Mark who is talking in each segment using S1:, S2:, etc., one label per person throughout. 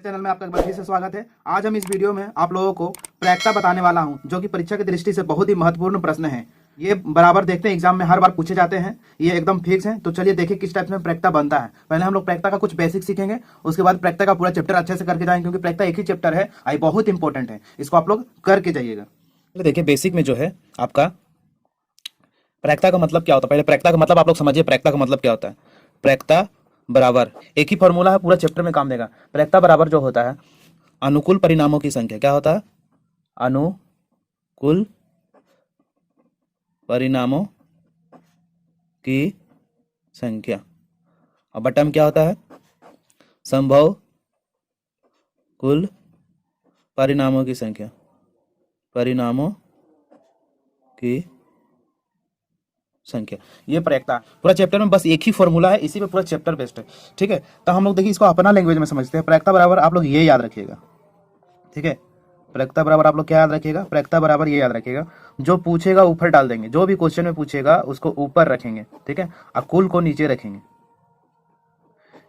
S1: Channel में आपका एक बार फिर से स्वागत है। आज हम इस वीडियो में आप लोगों को प्रायिकता बताने वाला हूं, जो कि परीक्षा की दृष्टि से बहुत ही महत्वपूर्ण प्रश्न है। ये बराबर देखते हैं एग्जाम में हर बार पूछे जाते हैं, ये एकदम फिक्स है। तो चलिए देखिए किस टाइप में प्रायिकता बनता है। पहले हम लोग प्रायिकता का कुछ बेसिक सीखेंगे, उसके बाद प्रायिकता का पूरा चैप्टर अच्छे से करके जाएंगे, क्योंकि प्रायिकता एक ही चैप्टर है, आई बहुत इंपॉर्टेंट है, इसको आप लोग करके जाइएगा। देखिए बेसिक में जो है आपका प्रायिकता का मतलब क्या होता है। पहले प्रायिकता का मतलब आप लोग समझिए, प्रायिकता का मतलब क्या होता है। प्रायिकता बराबर एक ही फॉर्मूला है, पूरा चैप्टर में काम देगा। प्रायिकता बराबर जो होता है अनुकूल परिणामों की संख्या। क्या होता है? अनुकूल परिणामों की संख्या। और बटा में क्या होता है? संभव कुल परिणामों की संख्या। परिणामों की संख्या, ये प्रायिकता। पूरा चैप्टर में बस एक ही फॉर्मूला है, इसी पे पूरा चैप्टर बेस्ड है। ठीक है, तो हम लोग देखिए इसको अपना लैंग्वेज में समझते हैं। प्रायिकता बराबर आप लोग ये याद रखिएगा। ठीक है, प्रायिकता बराबर आप लोग क्या याद रखिएगा? प्रायिकता बराबर ये याद रखिएगा, जो पूछेगा ऊपर डाल देंगे, जो भी क्वेश्चन में पूछेगा उसको ऊपर रखेंगे। ठीक है, और कुल को नीचे रखेंगे।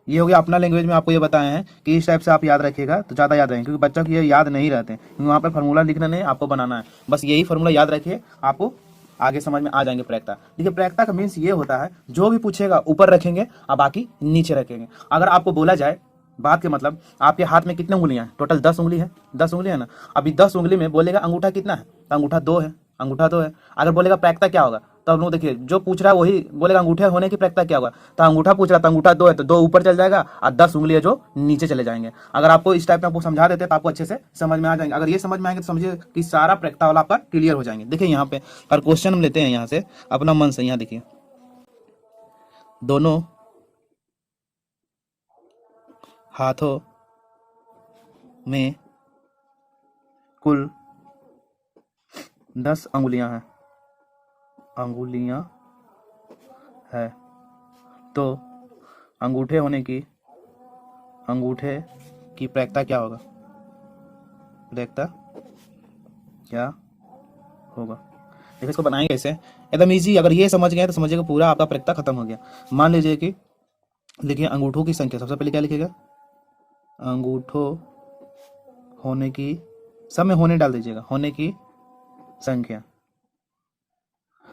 S1: ये हो गया अपना लैंग्वेज में आपको ये बताए हैं कि इस टाइप से आप याद रखिएगा तो ज़्यादा याद रहेंगे, क्योंकि बच्चों को ये याद नहीं रहते हैं, क्योंकि वहाँ पर फॉर्मूला लिखना नहीं, आपको बनाना है। बस यही फॉर्मूला याद रखिए, आपको आगे समझ में आ जाएंगे प्रायिकता। देखिए प्रायिकता का मीन्स ये होता है, जो भी पूछेगा ऊपर रखेंगे और बाकी नीचे रखेंगे। अगर आपको बोला जाए, बात के मतलब आपके हाथ में कितने उंगलियां हैं? टोटल 10 उंगली है, 10 उंगली है ना। अभी 10 उंगली में बोलेगा अंगूठा कितना है, तो अंगूठा 2 है, अंगूठा 2 है। अगर बोलेगा प्रायिकता क्या होगा, तो हम लोग देखिए जो पूछ रहा है वही बोलेगा अंगूठे होने की प्रायिकता क्या होगा। तो अंगूठा पूछ रहा था, अंगूठा 2 है, तो 2 ऊपर चल जाएगा और 10 उंगली है जो नीचे चले जाएंगे। अगर आपको इस टाइप में आपको समझा देते तो आपको अच्छे से समझ में आ जाएंगे। अगर ये समझ में आएंगे तो समझिए कि सारा प्रायिकता वाला आपका क्लियर हो जाएंगे। देखिए यहाँ पे और क्वेश्चन हम लेते हैं यहाँ से अपना मन से। यहाँ देखिए, दोनों हाथों में कुल 10 अंगुलियां हैं, अंगुलियां है, तो अंगूठे की प्रायिकता क्या होगा? प्रायिकता क्या होगा? देखिए इसको बनाएंगे कैसे, एकदम इजी। अगर ये समझ गए तो समझिएगा पूरा आपका प्रायिकता खत्म हो गया। मान लीजिए कि लिखिए अंगूठों की संख्या। सबसे पहले क्या लिखिएगा? अंगूठों होने की, सब में होने डाल दीजिएगा, होने की संख्या।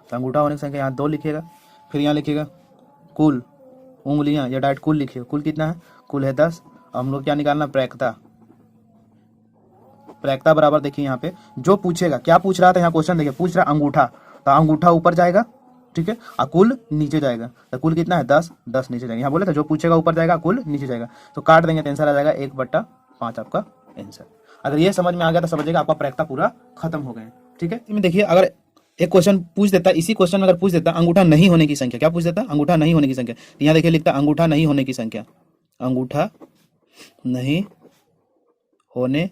S1: तो अंगूठा होने की संख्या यहाँ 2 लिखिएगा। फिर यहाँ लिखिएगा कुल उंगलियां, या डायरेक्ट कुल लिखिएगा। कुल कितना है? कुल है 10। हम लोग क्या निकालना? प्रायिकता। प्रायिकता बराबर देखिए यहाँ पे जो पूछेगा, क्या पूछ रहा था यहाँ क्वेश्चन, देखिए पूछ रहा अंगूठा, तो अंगूठा ऊपर जाएगा। ठीक है, और कुल नीचे जाएगा। तो कुल कितना है? 10, 10 नीचे जाएगा। यहाँ बोले था जो पूछेगा ऊपर जाएगा, कुल नीचे जाएगा। तो काट देंगे तो आंसर आ जाएगा 1/5 आपका आंसर। अगर ये समझ में आ गया तो समझिएगा आपका प्रायिकता पूरा खत्म हो गया। ठीक है, इसमें देखिए अगर एक क्वेश्चन पूछ देता, इसी क्वेश्चन में अगर पूछ देता अंगूठा नहीं होने की संख्या, क्या पूछ देता? अंगूठा नहीं होने की संख्या। तो यहाँ देखिए लिखता अंगूठा नहीं होने की संख्या, अंगूठा नहीं होने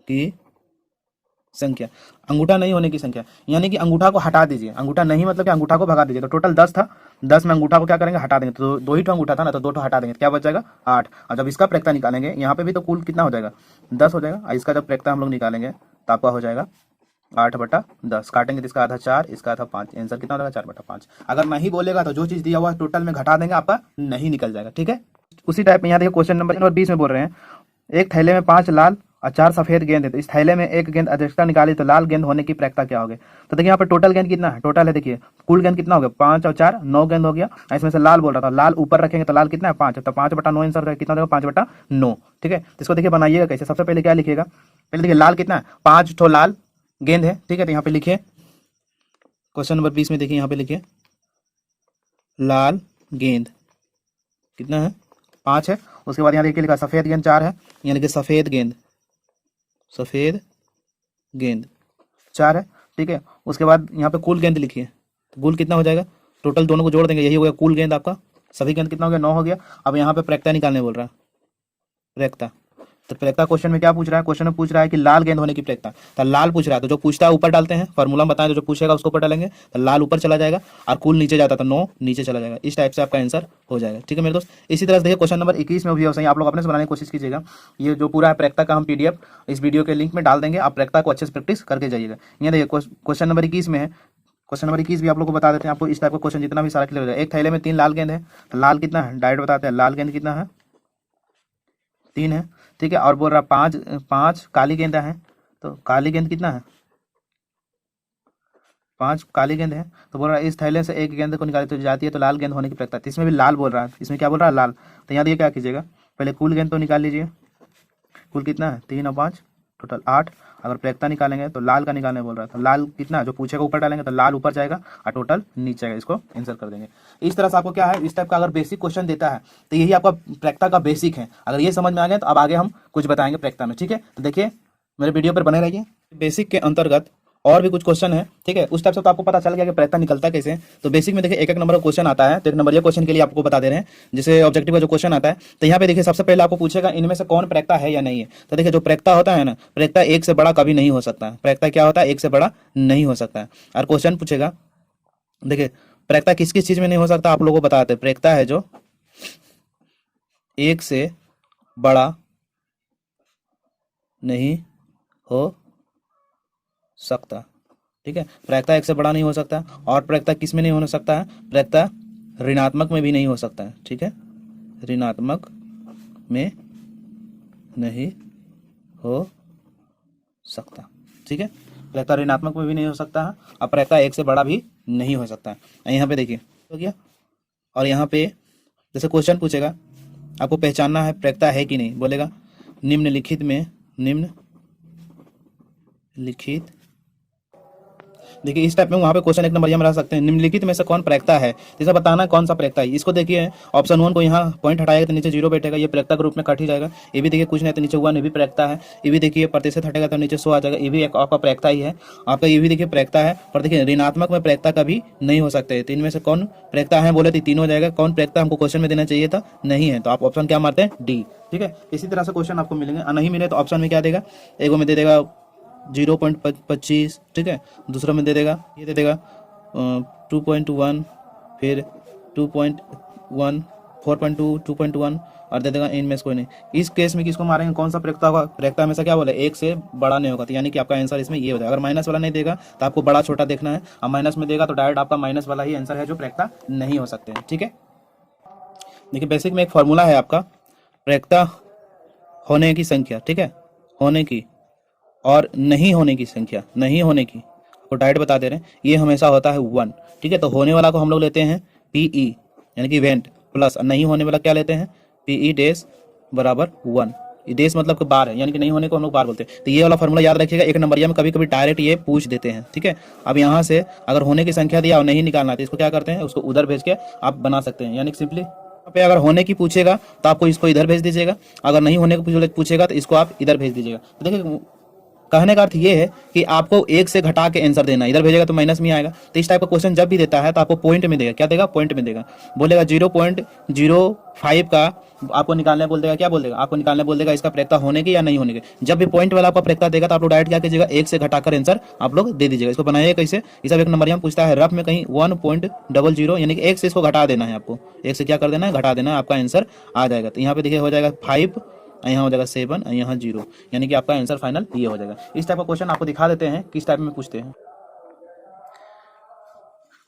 S1: की संख्या, अंगूठा नहीं होने की संख्या, यानी कि अंगूठा को हटा दीजिए। अंगूठा नहीं मतलब कि अंगूठा को भगा दीजिए। तो टोटल 10 था, 10 में अंगूठा को क्या करेंगे? हटा देंगे। तो 2 ही ठो अंगूठा था ना, तो 2 ठो हटा देंगे, क्या बच जाएगा? 8। और जब इसका प्रायिकता निकालेंगे यहाँ पे भी, तो कुल कितना हो जाएगा? 10 हो जाएगा। और इसका जब प्रायिकता हम लोग निकालेंगे तो आपका हो जाएगा 8/10। काटेंगे तो इसका आधा 4, इसका आधा 5, आंसर कितना हो जाएगा? 4/5। अगर नहीं बोलेगा तो जो चीज दिया हुआ है टोटल में घटा देंगे, आपका नहीं निकल जाएगा। ठीक है, उसी टाइप में यहाँ देखिए क्वेश्चन नंबर 20 में बोल रहे हैं, एक थैले में 5 लाल और 4 सफेद गेंद है, तो इस थैले में एक गेंद अधिकता निकाली तो लाल गेंद होने की प्रायिकता क्या होगी? तो देखिए यहाँ पर टोटल गेंद कितना है? टोटल है देखिए, कुल गेंद कितना हो गया? 5 और 4 9 गेंद हो गया। इसमें से लाल बोल रहा था, लाल ऊपर रखेंगे तो लाल कितना है? 5। तो 5/9 आंसर कितना देगा? 5/9। ठीक है, तो इसको देखिए बनाइएगा कैसे। सबसे पहले क्या लिखिएगा? पहले देखिए लाल कितना है? 5 ठो लाल गेंद है। ठीक है, तो यहाँ पे लिखिए क्वेश्चन नंबर 20 में, देखिए यहाँ पे लिखिए लाल गेंद कितना है? 5 है। उसके बाद यहाँ देखिए लिखा सफेद गेंद 4 है, यहाँ लिखिए सफेद गेंद 4 है। ठीक है, उसके बाद यहाँ पे कुल गेंद लिखिए, तो कुल कितना हो जाएगा? टोटल दोनों को जोड़ देंगे, यही हो गया कुल गेंद आपका। सभी गेंद कितना हो गया? 9 हो गया। अब यहाँ पे प्रायिकता निकालने बोल रहा है, प्रायिकता। तो प्रायिकता क्वेश्चन में क्या पूछ रहा है? क्वेश्चन में पूछ रहा है कि लाल गेंद होने की प्रायिकता। तो लाल पूछ रहा है, तो जो पूछता है ऊपर डालते हैं, फॉर्मूला बताएं, तो जो पूछेगा उसको ऊपर डालेंगे, तो लाल ऊपर चला जाएगा और कुल नीचे जाता, तो 9 नीचे चला जाएगा। इस टाइप से आपका आंसर हो जाएगा। ठीक है मेरे दोस्त, इसी तरह से देखिए क्वेश्चन नंबर 21 में भी वैसे ही आप लोग अपने से बनाने की कोशिश कीजिएगा। ये जो पूरा है प्रायिकता का हम PDF इस वीडियो के लिंक में डाल देंगे, आप प्रायिकता को अच्छे से प्रैक्टिस करके जाइएगा। यहाँ देखिए क्वेश्चन नंबर 21 में है, क्वेश्चन नंबर 21 भी आप लोग को बता देते हैं। आपको इस टाइप का क्वेश्चन जितना भी सारा क्लियर हो जाए। एक थैले में 3 लाल गेंद है, तो लाल कितना है? डायरेक्ट बताते हैं, लाल गेंद कितना है? 3 है। ठीक है, और बोल रहा 5 5 काली गेंद है, तो काली गेंद कितना है, 5 काली गेंद है, तो बोल रहा है इस थैले से एक गेंद को निकाली तो जाती है तो लाल गेंद होने की प्रक्रिया, तो इसमें भी लाल बोल रहा है, इसमें क्या बोल रहा है, लाल। तो यहाँ देखिए क्या कीजिएगा, पहले कुल गेंद तो निकाल लीजिए, कुल कितना है 3 और 5 टोटल 8, अगर प्रक्रिया निकालेंगे तो लाल का निकालने बोल रहा है, तो लाल कितना जो पूछेगा ऊपर डालेंगे तो लाल ऊपर जाएगा और टोटल नीचे आएगा, इसको आंसर कर देंगे। इस तरह से आपको क्या है, इस टाइप का अगर बेसिक क्वेश्चन देता है तो यही आपका प्रक्रिया का बेसिक है। अगर ये समझ में आ गया तो अब आगे हम कुछ बताएंगे प्रक्रिया में, ठीक है। तो देखिए मेरे वीडियो पर बने रहिए। बेसिक के अंतर्गत और भी कुछ क्वेश्चन है, ठीक है, उस टाइप से तो आपको पता चल गया कि प्रक्रिया निकलता कैसे है। तो बेसिक में देखिए एक एक नंबर का क्वेश्चन आता है, तो एक नंबर ये क्वेश्चन के लिए आपको बता दे रहे हैं, जैसे ऑब्जेक्टिव का जो क्वेश्चन आता है, तो यहाँ पे देखिए सबसे पहले आपको पूछेगा इनमें से कौन प्रक्रिया है या नहीं है। तो देखिए जो प्रक्रिया होता है ना, प्रक्रिया एक से बड़ा कभी नहीं हो सकता है, प्रक्रिया क्या होता है, एक से बड़ा नहीं हो सकता है। और क्वेश्चन पूछेगा, देखिए प्रक्रिया किस किस चीज में नहीं हो सकता आप लोगों को बताते हैं, प्रक्रिया है जो एक से बड़ा नहीं हो सकता, ठीक है। प्रक्रिया एक से बड़ा नहीं हो सकता, और प्रक्रिया किस में नहीं हो सकता है, प्रक्रिया ऋणात्मक में भी नहीं हो सकता है, ठीक है, ऋणात्मक में नहीं हो सकता, ठीक है, प्रक्रिया ऋणात्मक में भी नहीं हो सकता है, और प्रक्रिया एक से बड़ा भी नहीं हो सकता है। यहाँ पे देखिए हो गया, और यहाँ पे जैसे क्वेश्चन पूछेगा आपको पहचानना है प्रक्रिया है कि नहीं, बोलेगा निम्नलिखित में, निम्नलिखित, देखिए इस टाइप में वहाँ पे क्वेश्चन एक नंबर ये में रह सकते हैं, निम्नलिखित में से कौन प्रक्रिया है, जैसे बताना है कौन सा प्रक्रिया है। इसको देखिए ऑप्शन 1 को यहाँ पॉइंट हटाएगा तो नीचे 0 बैठेगा, ये प्रक्रिया के रूप में कट ही जाएगा। ये भी देखिए कुछ नहीं तो नीचे 1 ये भी प्रक्रिया है। ये भी देखिए प्रतिशत हटेगा तो नीचे 100 आ जाएगा, ये भी एक आपका प्रक्रिया ही है आपका। ये भी देखिए प्रक्रिया है, पर देखिए ऋणात्मक में प्रक्रिया कभी नहीं हो सकते। तो इनमें से कौन प्रक्रिया है बोले तो 3 हो जाएगा। कौन प्रक्रिया हमको क्वेश्चन में देना चाहिए था, नहीं है, तो आप ऑप्शन क्या मारते हैं, डी, ठीक है। इसी तरह से क्वेश्चन आपको मिलेंगे, नहीं मिले तो ऑप्शन में क्या देगा, एगो में दे देगा 0.25, ठीक है, दूसरा में दे देगा, ये दे देगा 2.1, फिर 2.1, 4.2, 2.1, और दे देगा इनमें से कोई नहीं। इस केस में किसको मारेंगे, कौन सा प्रक्रिया होगा, प्रक्रिया हमेशा क्या बोले एक से बड़ा नहीं होगा, तो यानी कि आपका आंसर इसमें ये हो जाएगा। अगर माइनस वाला नहीं देगा तो आपको बड़ा छोटा देखना है, और माइनस में देगा तो डायरेक्ट आपका माइनस वाला ही आंसर है जो प्रक्रिया नहीं हो सकते हैं, ठीक है। देखिए बेसिक में एक फॉर्मूला है आपका, प्रक्रिया होने की संख्या, ठीक है, होने की और नहीं होने की संख्या, नहीं होने की आपको डायरेक्ट बता दे रहे हैं, ये हमेशा होता है 1, ठीक है। तो होने वाला को हम लोग लेते हैं पीई यानी कि इवेंट प्लस, नहीं होने वाला क्या लेते हैं, पीई डेश बराबर 1। ये डेश मतलब कि बार है, यानी कि नहीं होने को हम लोग बार बोलते हैं। तो ये वाला फॉर्मूला याद रखिएगा, एक नंबरिया में कभी कभी डायरेक्ट ये पूछ देते हैं, ठीक है। अब यहाँ से अगर होने की संख्या दिया और नहीं निकालना है तो इसको क्या करते हैं, उसको उधर भेज के आप बना सकते हैं, यानी कि सिंपली पे अगर होने की पूछेगा तो आपको इसको इधर भेज दीजिएगा, अगर नहीं होने को पूछेगा तो इसको आप इधर भेज दीजिएगा। तो देखिए कहने का अर्थ ये है कि आपको एक से घटा के आंसर देना, इधर भेजेगा तो माइनस में आएगा। तो इस टाइप का क्वेश्चन जब भी देता है तो आपको पॉइंट में देगा, क्या देगा, पॉइंट में देगा। बोलेगा 0.05 का आपको निकालने बोल देगा, क्या बोल देगा, आपको निकालने बोल देगा इसका प्रक्रिया होने की या नहीं होने की। जब भी पॉइंट वाला आपका प्रक्रिया देगा तो आप लोग डायरेक्ट क्या कीजिएगा, एक से घटाकर आंसर आप लोग दे दीजिएगा। इसको बनाइए कैसे, ये सब एक नंबर यहाँ पूछता है, रफ में कहीं 1.00 यानी कि एक से इसको घटा देना है, आपको एक से क्या कर देना है, घटा देना है, आपका आंसर आ जाएगा। तो यहाँ पे देखिए हो जाएगा 5, यहाँ हो जाएगा 7, यहाँ 0, यानी कि आपका आंसर फाइनल ये हो जाएगा। इस टाइप का क्वेश्चन आपको दिखा देते हैं किस टाइप में पूछते हैं।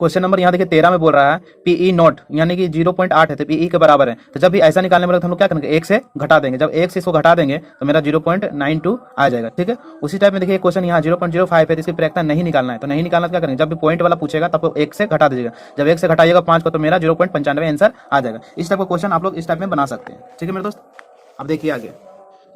S1: क्वेश्चन नंबर यहाँ देखिए 13 में बोल रहा है पीई नॉट यानी कि 0.8 है तो पीई के बराबर है। तो जब भी ऐसा निकालने में तो हम लोग क्या करेंगे, एक से घटा देंगे। जब एक से इसको घटा देंगे तो मेरा 0.92 आ जाएगा, ठीक है। उसी टाइप में देखिए क्वेश्चन यहाँ 0.05 है तो इसकी प्रक्रिया नहीं निकालना है, तो नहीं निकालना तो क्या करेंगे, जब भी पॉइंट वाला पूछेगा तब एक से घटा दीजिएगा। जब एक से घटाइएगा 5 को तो मेरा 0.95 आंसर आ जाएगा। इस टाइप का क्वेश्चन आप लोग इस टाइप में बना सकते हैं, ठीक है मेरे दोस्त। अब देखिए आगे,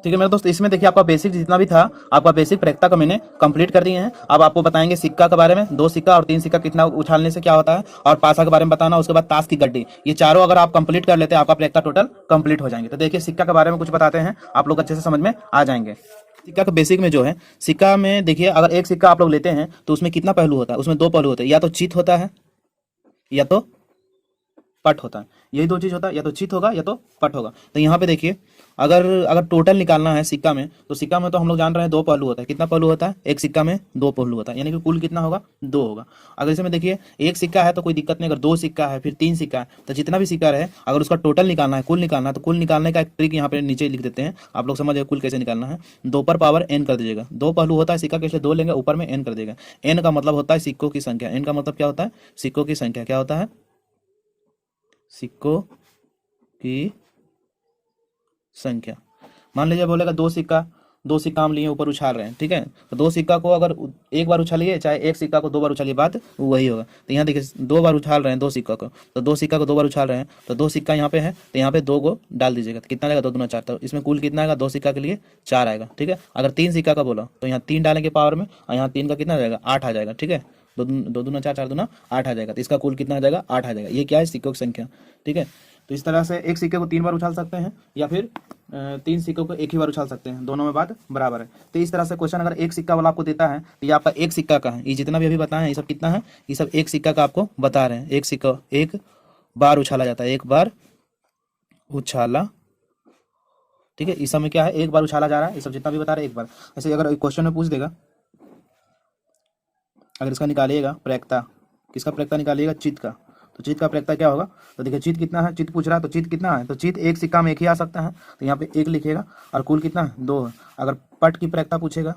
S1: ठीक है मेरे दोस्त, इसमें देखिए आपका बेसिक जितना भी था आपका बेसिक प्रक्रिया को मैंने कंप्लीट कर दिए हैं। अब आपको बताएंगे सिक्का के बारे में, 2 सिक्का और 3 सिक्का कितना उछालने से क्या होता है, और पासा के बारे में बताना, उसके बाद ताश की गड्डी। ये चारों अगर आप कंप्लीट कर लेते हैं आपका प्रक्रिया टोटल कंप्लीट हो जाएंगे। तो देखिए सिक्का के बारे में कुछ बताते हैं, आप लोग अच्छे से समझ में आ जाएंगे। सिक्का का बेसिक में जो है, सिक्का में देखिए अगर एक सिक्का आप लोग लेते हैं तो उसमें कितना पहलू होता है, उसमें 2 पहलू होते हैं, या तो चित होता है या तो पट होता है। यही 2 चीज होता है, या तो चित होगा या तो पट होगा। तो यहाँ पे देखिए अगर टोटल निकालना है सिक्का में, तो सिक्का में तो हम लोग जान रहे हैं 2 पहलू होता है। कितना पहलू होता है, एक सिक्का में 2 पहलू होता है, यानी कि कुल कितना होगा, 2 होगा। अगर इसमें देखिए एक सिक्का है तो कोई दिक्कत नहीं, अगर 2 सिक्का है फिर 3 सिक्का है, तो जितना भी सिक्का रहे अगर उसका टोटल निकालना है, कुल निकालना है, तो कुल निकालने का एक ट्रिक यहाँ पे नीचे लिख देते हैं, आप लोग समझिए कुल कैसे निकालना है। 2 पर पावर n कर दीजिएगा। 2 पहलू होता है सिक्का के, इसलिए 2 लेंगे, ऊपर में n कर देगा। n का मतलब होता है सिक्कों की संख्या, n का मतलब क्या होता है, सिक्कों की संख्या। क्या होता है, सिक्कों की संख्या। मान लीजिए बोलेगा दो सिक्का हम लिए ऊपर उछाल रहे हैं, ठीक है। तो दो सिक्का को अगर एक बार उछालिए, चाहे एक सिक्का को 2 बार उछालिए, बात वही होगा। तो यहाँ देखिए 2 बार उछाल रहे हैं 2 सिक्का को, तो 2 सिक्का को 2 बार उछाल रहे हैं, तो 2 सिक्का यहाँ पे है, तो यहाँ पे 2 को डाल दीजिएगा, तो कितना आएगा 2 दूना 4। तो इसमें कुल कितना आएगा 2 सिक्का के लिए 4 आएगा, ठीक है। अगर 3 सिक्का का बोला तो यहाँ 3 डालेंगे पावर में, और यहाँ 3 का कितना आ जाएगा 8 आ जाएगा, ठीक है। 2 दूना 4, 4 दूना 8 आ जाएगा। तो इसका कुल कितना आ जाएगा 8 आ जाएगा। ये क्या है सिक्कों की संख्या, ठीक है। तो इस तरह से एक सिक्के को 3 बार उछाल सकते हैं, या फिर 3 सिक्कों को एक ही बार उछाल सकते हैं, दोनों में बात बराबर है। तो इस तरह से क्वेश्चन अगर एक सिक्का वाला आपको देता है तो ये आपका एक सिक्का का है। ये जितना भी अभी बताया ये सब कितना है, ये सब एक सिक्का का आपको बता रहे हैं। एक सिक्का एक बार उछाला जाता है, एक बार उछाला, ठीक है। इस समय क्या है एक बार उछाला जा रहा है, ये सब जितना भी बता रहे हैं एक बार। ऐसे अगर क्वेश्चन में पूछ देगा, अगर इसका निकालिएगा प्रैक्ता, किसका प्रैक्ता निकालिएगा चित्त का, तो चित्त का प्रैक्ता क्या होगा। तो देखिए चित्त कितना है, चित्त पूछ रहा है तो चित्त कितना है, तो चित्त एक सिक्का में एक ही आ सकता है, तो यहाँ पे 1 लिखेगा। और कुल कितना है 2 है। अगर पट की प्रैक्ता पूछेगा,